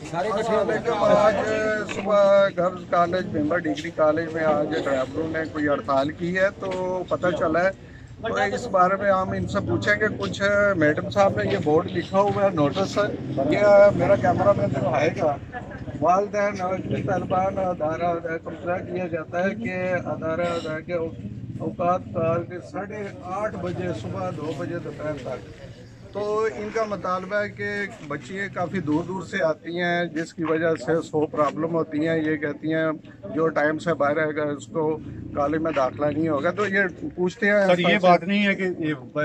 आज सुबह girls college member degree college में आज ड्राइवरों ने कोई हड़ताल की है, तो पता चला है। तो इस बारे में हम इनसे पूछेंगे। कुछ मैडम साहब ने ये बोर्ड लिखा हुआ है, नोटिस, ये मेरा कैमरा मैन दिखाएगा। वालदैन और तलबान अदारा कंप्लेन किया जाता है कि अदारा के औकात 8:30 बजे सुबह 2 बजे दोपहर तक। तो इनका मुतालबा है कि बच्चियाँ काफ़ी दूर दूर से आती हैं, जिसकी वजह से 100 प्रॉब्लम होती हैं। ये कहती हैं जो टाइम से बाहर आएगा उसको कॉलेज में दाखिला नहीं होगा। तो ये पूछते हैं सर, ये बात नहीं है कि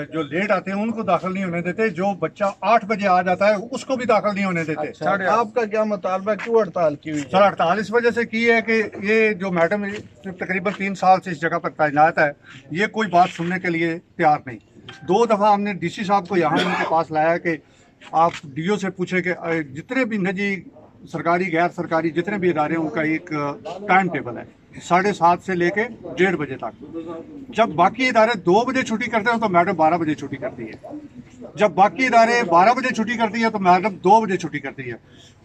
जो लेट आते हैं उनको दाखिल नहीं होने देते, जो बच्चा 8 बजे आ जाता है उसको भी दाखिल नहीं होने देते। अच्छा, आपका क्या मुतालबा, क्यों हड़ताल की हुई? सर, हड़ताल इस वजह से की है कि ये जो मैडम तकरीबन 3 साल से इस जगह पर तैनात है, ये कोई बात सुनने के लिए तैयार नहीं। 2 दफ़ा हमने डीसी साहब को यहाँ उनके पास लाया कि आप डीओ से पूछे कि जितने भी निजी सरकारी गैर सरकारी जितने भी इदारे हैं उनका एक टाइम टेबल है 7:30 से लेके 1:30 बजे तक। जब बाकी इदारे 2 बजे छुट्टी करते हैं तो मैडम 12 बजे छुट्टी करती है। जब बाकी इदारे 12 बजे छुट्टी करती है तो मैडम 2 बजे छुट्टी करती है।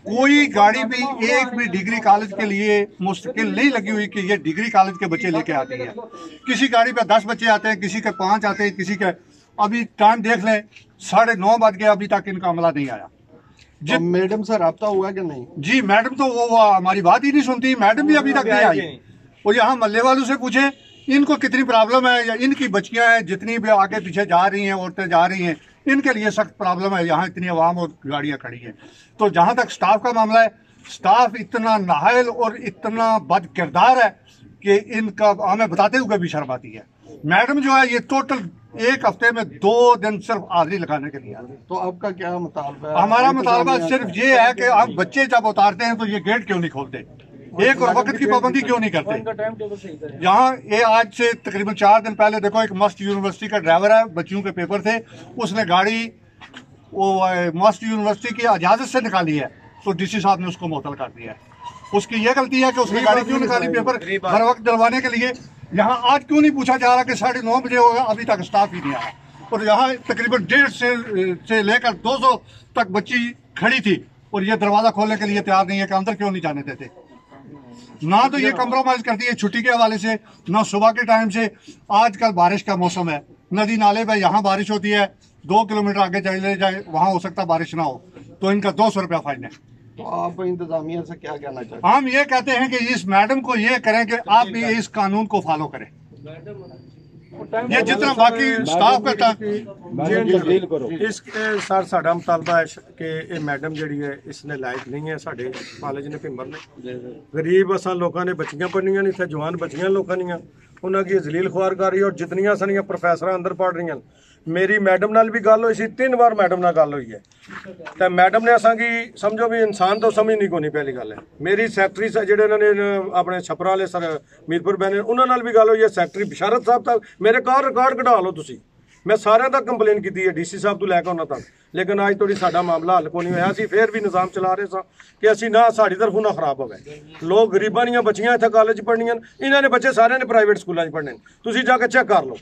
कोई गाड़ी भी एक भी डिग्री कॉलेज के लिए मुश्किल नहीं लगी हुई कि ये डिग्री कॉलेज के बच्चे लेके आती है। किसी गाड़ी पे 10 बच्चे आते हैं, किसी के 5 आते हैं, किसी के अभी टाइम देख लें 9:30 बज गए, अभी तक इनका अमला नहीं आया। जी, मैडम से रब्ता हुआ कि नहीं? जी, मैडम तो वो हमारी बात ही नहीं सुनती। मैडम भी अभी तक नहीं आई। और यहाँ मल्ले वालों से पूछे इनको कितनी प्रॉब्लम है, या इनकी बच्चियां हैं जितनी भी आगे पीछे जा रही हैं, औरतें जा रही हैं, इनके लिए सख्त प्रॉब्लम है। यहाँ इतनी आवाम और गाड़ियाँ खड़ी हैं। तो जहाँ तक स्टाफ का मामला है, स्टाफ इतना नाहल और इतना बद किरदार है कि इनका हमें बताते हुए भी शर्म आती है। मैडम जो है ये टोटल 1 हफ्ते में 2 दिन सिर्फ हाजिरी लगाने के लिए। तो आपका क्या मुतालबा है? हमारा मुतालबा सिर्फ ये है कि हम बच्चे जब उतारते हैं तो ये गेट क्यों नहीं खोलते, एक और वक्त की पाबंदी क्यों नहीं करते। यहाँ ये आज से तकरीबन 4 दिन पहले देखो, एक मस्ट यूनिवर्सिटी का ड्राइवर है, बच्चियों के पेपर थे, उसने गाड़ी वो मस्ट यूनिवर्सिटी की इजाजत से निकाली है, तो डीसी साहब ने उसको मुअत्तल कर दिया है। उसकी ये गलती है कि उसने गाड़ी क्यों निकाली पेपर हर वक्त डलवाने के लिए। यहाँ आज क्यों नहीं पूछा जा रहा कि 9:30 बजे होगा, अभी तक स्टाफ ही नहीं आया। और यहाँ तकरीबन 150 से लेकर 200 तक बच्ची खड़ी थी और ये दरवाजा खोलने के लिए तैयार नहीं है कि अंदर क्यों नहीं जाने देते। ना तो ये कंप्रोमाइज करती है छुट्टी के हवाले से, ना सुबह के टाइम से। आजकल बारिश का मौसम है, नदी नाले पे यहाँ बारिश होती है, 2 किलोमीटर आगे चले जाए वहाँ हो सकता बारिश ना हो, तो इनका 200 रुपया फाइन है। तो आप इंतजामिया से क्या कहना चाहते हैं? हम ये कहते हैं कि इस मैडम को ये करें कि आप भी इस कानून को फॉलो करें, ये जितना बाकी स्टाफ करता इस सर साडा मुतालबा है कि ये मैडम जी है इसने लायक नहीं है साडे कॉलेज ने भिंबर ने। गरीब असा लोगों ने बच्चियां पढ़नियां ने, इतने जवान बच्चियां लोगों दियां उन्होंने जलील खुआर कर रही है। और जितनियां सारियां प्रोफैसर अंदर पढ़ रही हैं, मेरी मैडम नाल भी गल हुई सी, 3 बार मैडम नाल गल हुई है। तो मैडम ने असांगी समझो भी इंसान तो समझनी को नहीं। पहली गल है मेरी सैकटरी जेडे इन्होंने अपने छपरा वाले सर मीरपुर बहने उन्होंने भी गल हुई है। सैकटरी बिशारत साहब तक मेरे कार रिकॉर्ड कढा लो तुसी, मैं सारे तक कंप्लेन की है, डीसी साहब तो लैके उन्होंने तक। लेकिन अज थोड़ी साडा मामला हल को नहीं होया। असीं फिर भी निज़ाम चला रहे सां कि असीं ना साडी तरफों ना खराब होवे। लोग गरीबां दीयां बच्चियां इत्थे कॉलेज पढ़नियां, इन्हां ने बच्चे सारे ने प्राइवेट स्कूलों पढ़ने, तुसीं जाके चेक कर लो।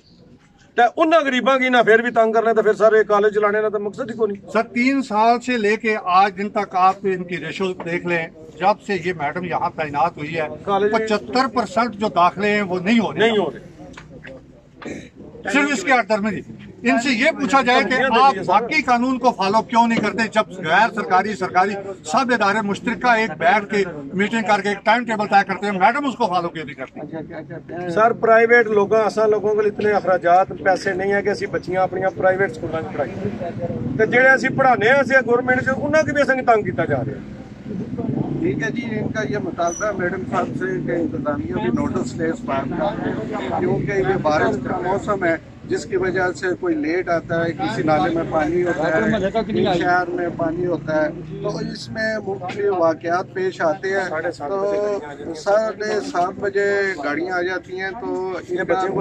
तो उन्होंने गरीबों की ना फिर भी तंग करना, तो फिर सारे कॉलेज चलाने का तो मकसद ही को नहीं। सर, 3 साल से लेके आज दिन तक आप इनकी रेशो देख लें, जब से ये मैडम यहाँ तैनात हुई है 75% जो दाखिले हैं वो नहीं हो रहे। सिर्फ इसके आर्डर में इनसे ये पूछा जाए कि आप बाकी कानून को फॉलो क्यों नहीं करते, जब गैर सरकारी सरकारी सब इदारे मुश्तरका एक बैठ के मीटिंग करके एक टाइम टेबल तय करते हैं, मैडम उसको फॉलो क्यों नहीं करती। सर, प्राइवेट लोगों असा लोगों को इतने अखराजात पैसे नहीं है कि असी बच्चियां अपनी प्राइवेट स्कूलों में पढ़ाई, तो जेडे असी पढ़ाने गौरमेंट उन्होंने भी असें तंग किया जा रहा है। ठीक है जी, इनका ये मुतालबा है मैडम साहब से कि इंतजामिया भी नोटिस ले इस बात का, क्योंकि ये बारिश का मौसम है जिसकी वजह से कोई लेट आता है, किसी नाले में पानी होता है, शहर में पानी होता है, तो इसमें मुख्तलिफ वाक़यात पेश आते हैं। तो 7:30 बजे गाड़ियाँ आ जाती हैं, तो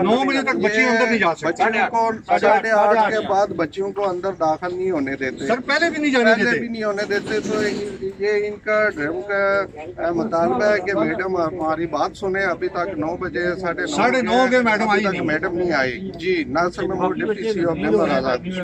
9 बजे तक बच्चे अंदर नहीं जा सकते। बच्चियों को 8:30 के बाद बच्चियों को अंदर दाखिल नहीं होने देते। सर, पहले भी नहीं जाने देते। भी नहीं होने देते। तो ये इनका ड्राइवर का मुतालबा है कि मैडम हमारी बात सुने। अभी तक 9 बजे 9:30 मैडम आई मैडम नहीं आई जी, ना समय डिप्टी सी मेंबर आजाद।